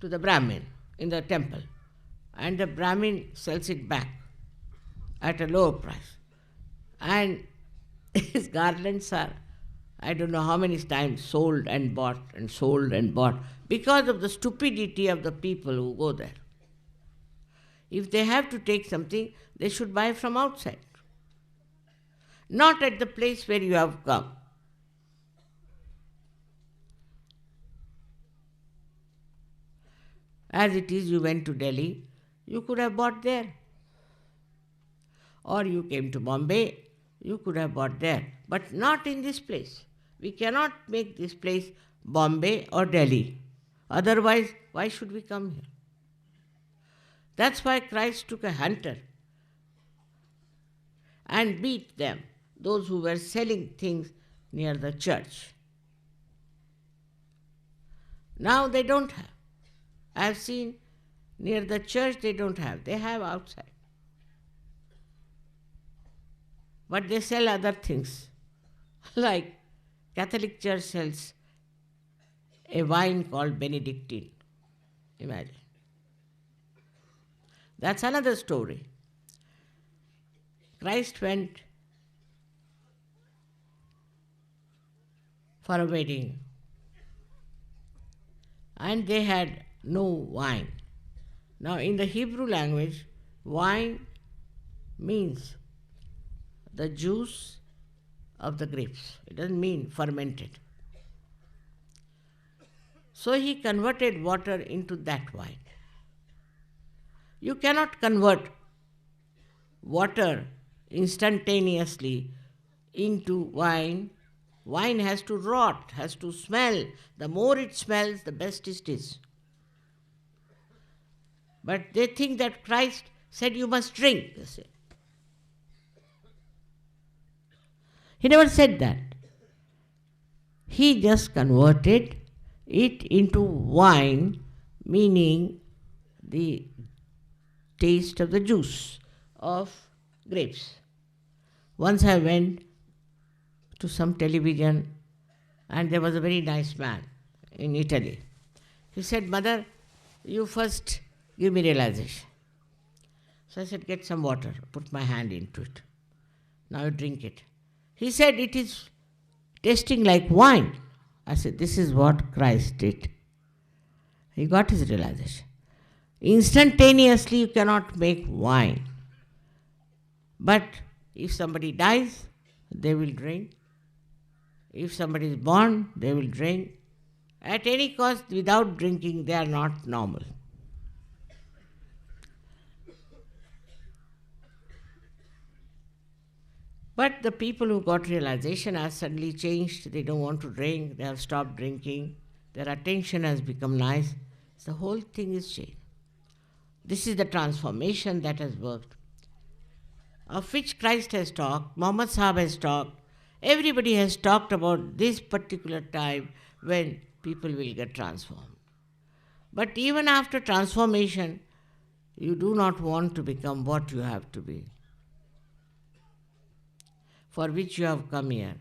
Speaker 1: to the Brahmin in the temple. And the Brahmin sells it back at a lower price. And his garlands are, I don't know how many times, sold and bought and sold and bought because of the stupidity of the people who go there. If they have to take something, they should buy from outside, not at the place where you have come. As it is, you went to Delhi, you could have bought there. Or you came to Bombay, you could have bought there. But not in this place. We cannot make this place Bombay or Delhi. Otherwise, why should we come here? That's why Christ took a hunter and beat them, those who were selling things near the church. Now they don't have. I have seen near the church they don't have. They have outside. But they sell other things. Like Catholic Church sells a wine called Benedictine. Imagine. That's another story. Christ went for a wedding and they had no wine. Now in the Hebrew language, wine means the juice of the grapes. It doesn't mean fermented. So he converted water into that wine. You cannot convert water instantaneously into wine. Wine has to rot, has to smell. The more it smells, the best it is. But they think that Christ said you must drink, they say. He never said that. He just converted it into wine, meaning the taste of the juice of grapes. Once I went to some television and there was a very nice man in Italy. He said, "Mother, you first give me realization." So I said, "Get some water." Put my hand into it. Now you drink it. He said, "It is tasting like wine." I said, "This is what Christ did." He got his realization. Instantaneously you cannot make wine. But if somebody dies, they will drink. If somebody is born, they will drink. At any cost, without drinking, they are not normal. But the people who got realization are suddenly changed. They don't want to drink. They have stopped drinking. Their attention has become nice. The whole thing is changed. This is the transformation that has worked, of which Christ has talked, Muhammad Sahib has talked. Everybody has talked about this particular time when people will get transformed. But even after transformation, you do not want to become what you have to be, for which you have come here.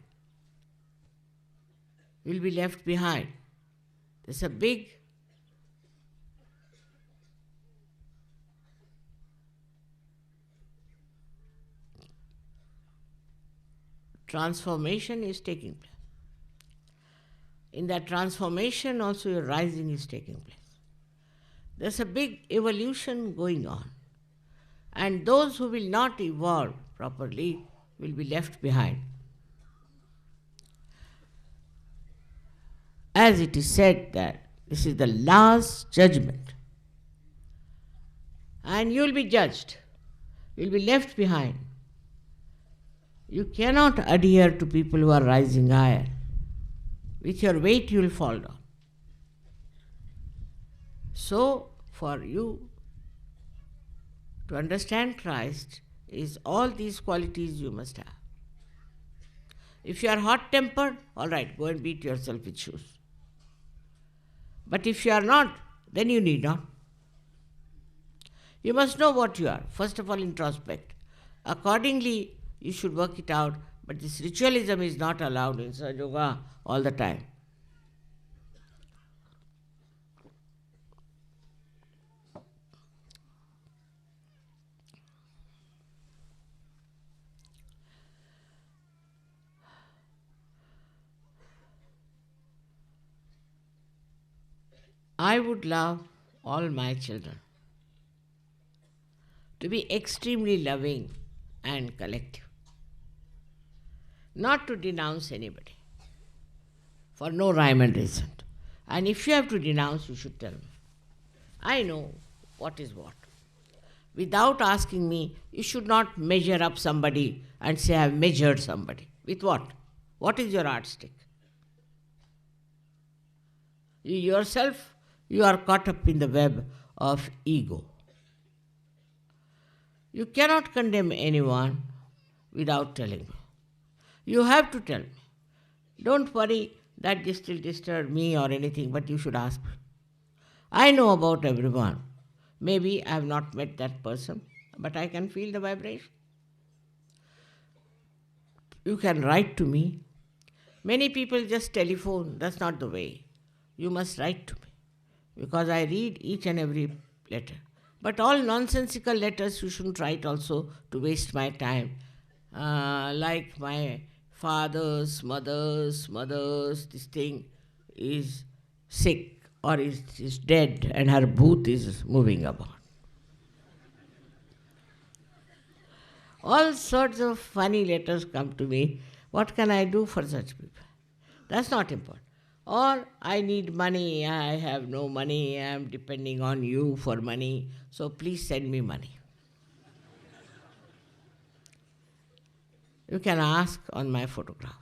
Speaker 1: You will be left behind. There's a big transformation is taking place. In that transformation also your rising is taking place. There's a big evolution going on. And those who will not evolve properly will be left behind. As it is said that this is the last judgment. and you will be judged. You will be left behind. You cannot adhere to people who are rising higher. With your weight, you will fall down. So, for you to understand Christ is all these qualities you must have. If you are hot-tempered, all right, go and beat yourself with shoes. But if you are not, then you need not. You must know what you are. First of all, introspect. Accordingly, you should work it out. But this ritualism is not allowed in Sahaja Yoga all the time. I would love all my children to be extremely loving and collective. Not to denounce anybody for no rhyme and reason. And if you have to denounce, you should tell me. I know what is what. Without asking me, you should not measure up somebody and say, I have measured somebody. With what? What is your yardstick? You yourself, you are caught up in the web of ego. You cannot condemn anyone without telling me. You have to tell me. Don't worry that this will disturb me or anything, but you should ask me. I know about everyone. Maybe I have not met that person, but I can feel the vibration. You can write to me. Many people just telephone. That's not the way. You must write to me, because I read each and every letter. But all nonsensical letters you shouldn't write also to waste my time. Like my father's, mother's, this thing is sick or is dead and her booth is moving about. All sorts of funny letters come to me. What can I do for such people? That's not important. Or I need money, I have no money, I am depending on you for money, so please send me money. You can ask on my photograph.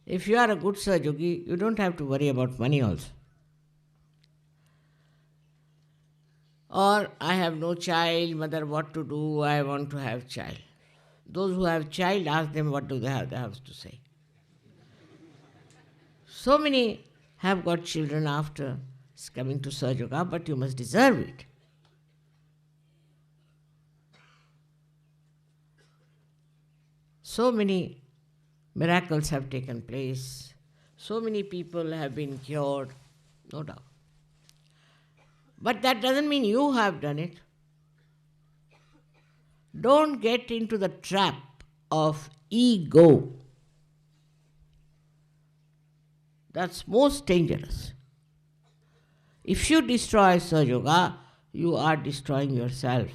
Speaker 1: If you are a good Sahaja Yogi, you don't have to worry about money also. Or I have no child, mother, what to do, I want to have child. Those who have child, ask them what do they have to say. So many have got children after coming to Sahaja Yoga, but you must deserve it. So many miracles have taken place. So many people have been cured, no doubt. But that doesn't mean you have done it. Don't get into the trap of ego. That's most dangerous. If you destroy Sahaja Yoga, you are destroying yourself.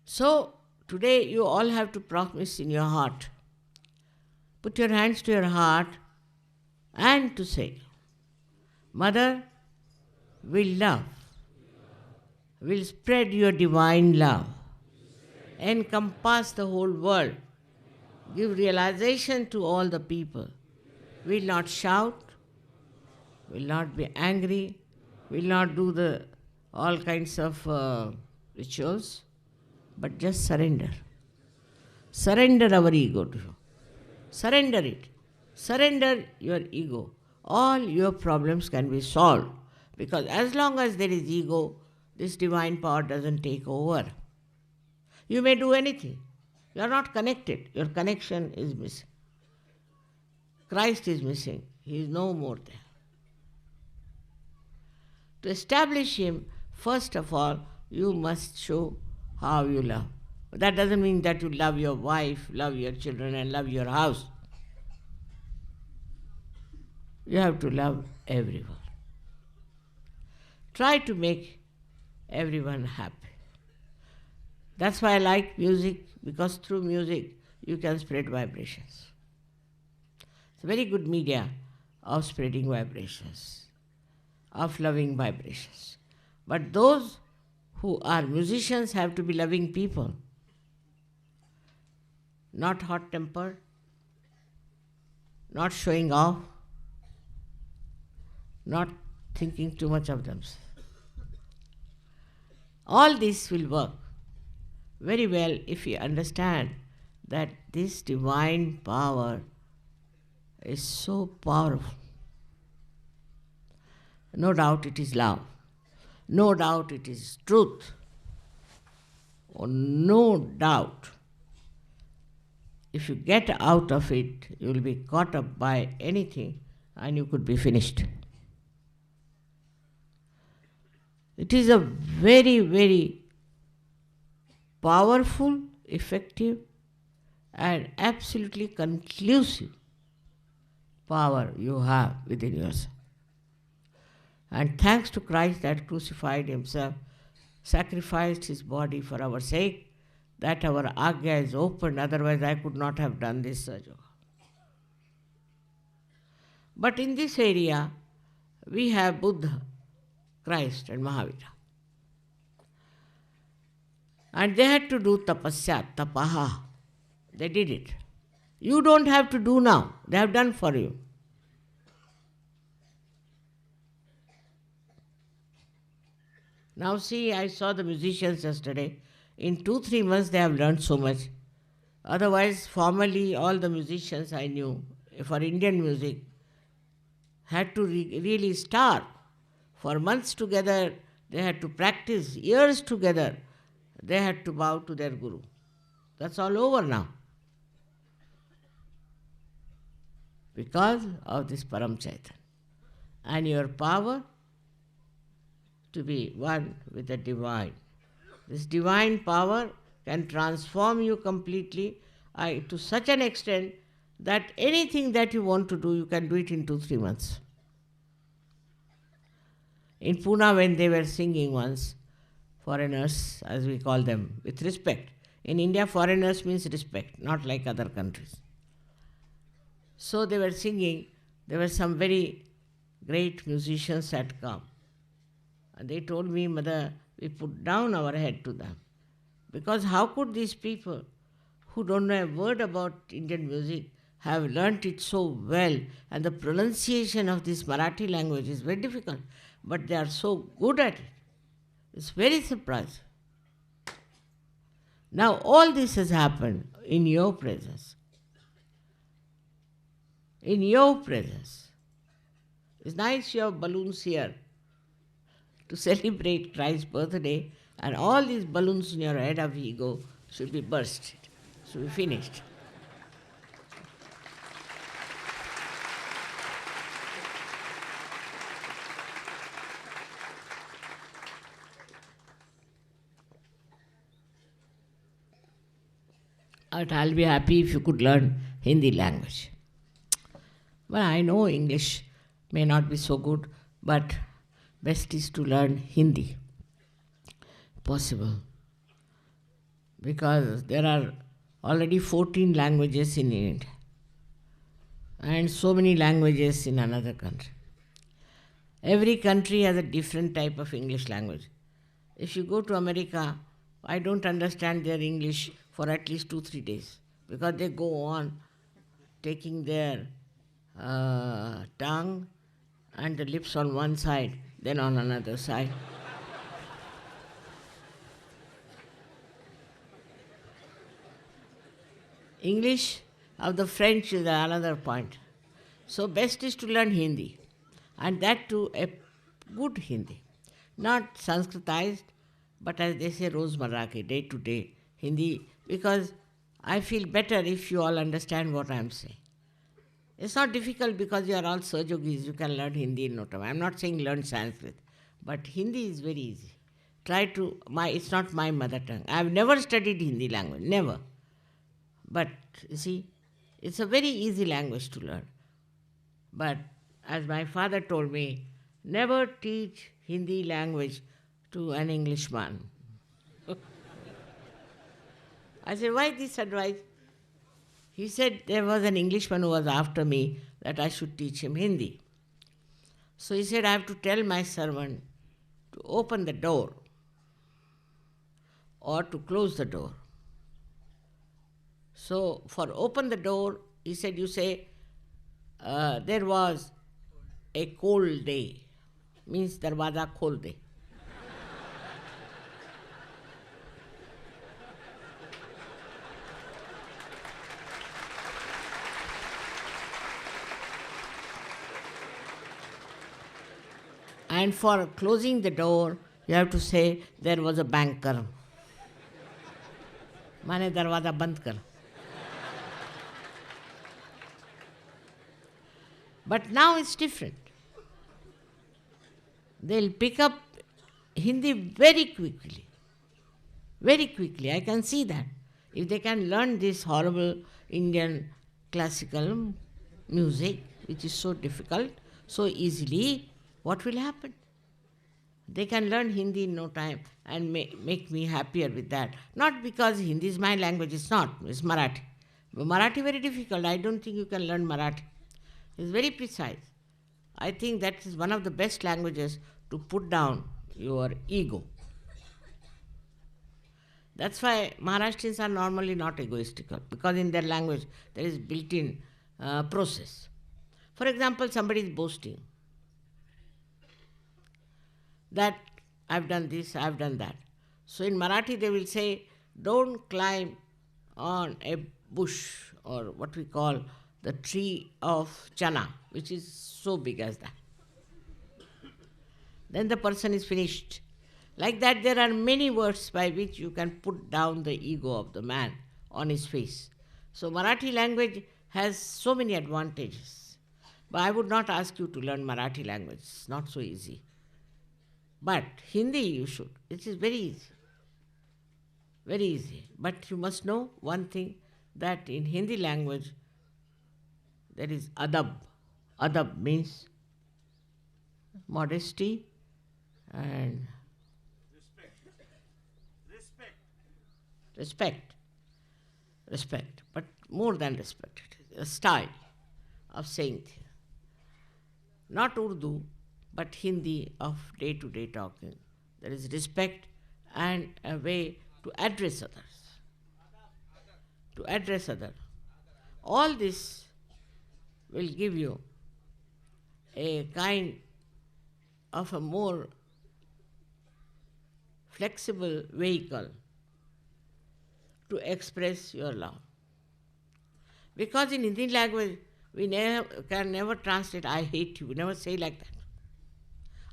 Speaker 1: So, today you all have to promise in your heart. Put your hands to your heart and to say, Mother, will love, will spread your divine love, encompass the whole world, give realization to all the people, will not shout, will not be angry, will not do all kinds of rituals, but just surrender. Surrender our ego to you. Surrender it. Surrender your ego. All your problems can be solved. Because as long as there is ego, this divine power doesn't take over. You may do anything. You are not connected. Your connection is missing. Christ is missing. He is no more there. To establish Him, first of all, you must show how you love. That doesn't mean that you love your wife, love your children, and love your house. You have to love everyone. Try to make everyone happy. That's why I like music, because through music you can spread vibrations. It's a very good media of spreading vibrations, of loving vibrations. But those who are musicians have to be loving people, not hot-tempered, not showing off, not thinking too much of themselves. All this will work very well if we understand that this divine power is so powerful. No doubt it is love. No doubt it is truth. Oh, no doubt. If you get out of it, you will be caught up by anything and you could be finished. It is a very, very powerful, effective, and absolutely conclusive power you have within yourself. And thanks to Christ that crucified himself, sacrificed his body for our sake, that our Agya is opened, otherwise I could not have done this Sahaja. But in this area, we have Buddha, Christ and Mahavira. And they had to do tapasya, tapaha. They did it. You don't have to do now. They have done for you. Now see, I saw the musicians yesterday. In 2-3 months they have learned so much. Otherwise, formerly all the musicians I knew for Indian music had to really starve. For months together, they had to practice. Years together, they had to bow to their Guru. That's all over now. Because of this Param Chaitanya. And your power to be one with the divine. This divine power can transform you completely to such an extent that anything that you want to do, you can do it in 2-3 months. In Pune, when they were singing once, foreigners, as we call them, with respect. In India, foreigners means respect, not like other countries. So they were singing, there were some very great musicians had come. And they told me, Mother, we put down our head to them. Because how could these people who don't know a word about Indian music have learnt it so well, and the pronunciation of this Marathi language is very difficult, but they are so good at it. It's very surprising. Now all this has happened in your presence. In your presence. It's nice you have balloons here to celebrate Christ's birthday, and all these balloons in your head of ego should be bursted, should be finished. But I'll be happy if you could learn Hindi language. Well, I know English may not be so good, but best is to learn Hindi. Possible. Because there are already 14 languages in India and so many languages in another country. Every country has a different type of English language. If you go to America, I don't understand their English for at least 2-3 days because they go on taking their tongue and the lips on one side, then on another side. English of the French is another point. So best is to learn Hindi, and that too a good Hindi. Not Sanskritized, but as they say, Rozmarra ke, day to day Hindi, because I feel better if you all understand what I am saying. It's not difficult because you are all Sahajogis, you can learn Hindi in no time. I am not saying learn Sanskrit, but Hindi is very easy. It's not my mother tongue. I have never studied Hindi language, never. But, you see, it's a very easy language to learn. But, as my father told me, never teach Hindi language to an Englishman. I said, why this advice? He said there was an Englishman who was after me that I should teach him Hindi. So he said, I have to tell my servant to open the door or to close the door. So for open the door, he said, you say, there was a cold day, means darwaza khol de. And for closing the door, you have to say, there was a banker. माने दरवाजा बंद कर. But now it's different. They'll pick up Hindi very quickly. Very quickly. I can see that. If they can learn this horrible Indian classical music, which is so difficult, so easily, what will happen? They can learn Hindi in no time and make me happier with that. Not because Hindi is my language, it's not, it's Marathi. But Marathi very difficult. I don't think you can learn Marathi. It's very precise. I think that is one of the best languages to put down your ego. That's why Maharashtrians are normally not egoistical, because in their language there is built-in process. For example, somebody is boasting that I've done this, I've done that. So in Marathi they will say, don't climb on a bush or what we call the tree of chana, which is so big as that. Then the person is finished. Like that, there are many words by which you can put down the ego of the man on his face. So Marathi language has so many advantages. But I would not ask you to learn Marathi language. It's not so easy. But Hindi you should. It is very easy. Very easy. But you must know one thing, that in Hindi language there is adab. Adab means modesty and respect, but more than respect, it is a style of saying things. Not Urdu, but Hindi of day-to-day talking. There is respect and a way to address others. To address others. All this will give you a kind of a more flexible vehicle to express your love. Because in Hindi language, we can never translate I hate you. We never say like that.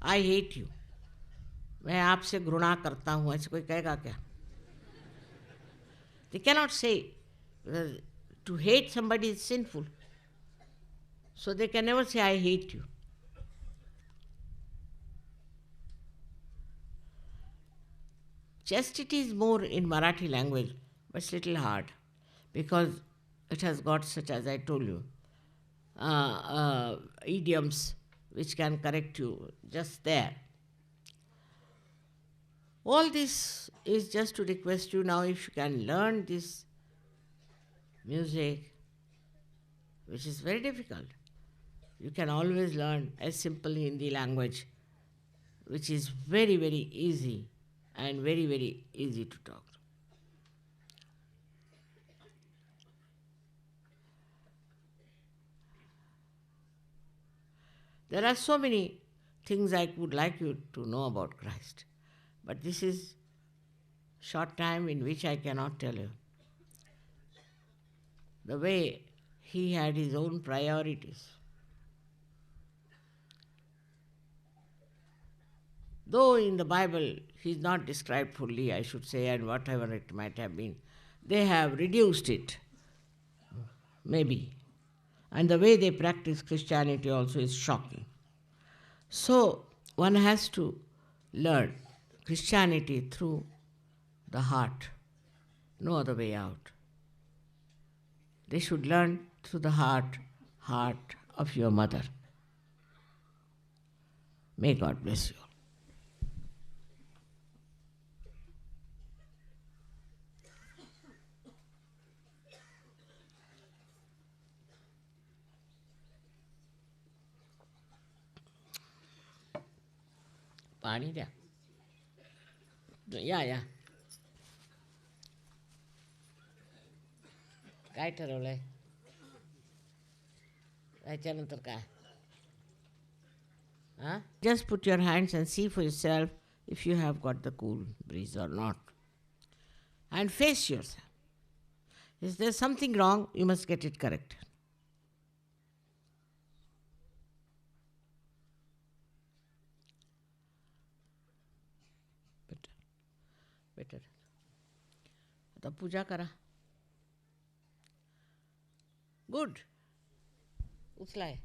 Speaker 1: I hate you. मैं आपसे घृणा करता हूँ, ऐसे कोई कहेगा क्या? They cannot say. To hate somebody is sinful. So they can never say I hate you. Chastity is more in Marathi language, but it's little hard because it has got such, as I told you, idioms which can correct you just there. All this is just to request you now, if you can learn this music, which is very difficult. You can always learn a simple Hindi language, which is very, very easy and very, very easy to talk. There are so many things I would like you to know about Christ, but this is short time in which I cannot tell you. The way he had his own priorities. Though in the Bible he is not described fully, I should say, and whatever it might have been, they have reduced it, maybe. And the way they practice Christianity also is shocking. So one has to learn Christianity through the heart, no other way out. They should learn through the heart of your mother. May God bless you. पाणी द्या. या या. काय ठरवलंय याच्यानंतर काय? Huh? Just put your hands and see for yourself if you have got the cool breeze or not. And face yourself. If there's something wrong, you must get it corrected. Better. Better. आता पूजा करा. Good. उचलाय.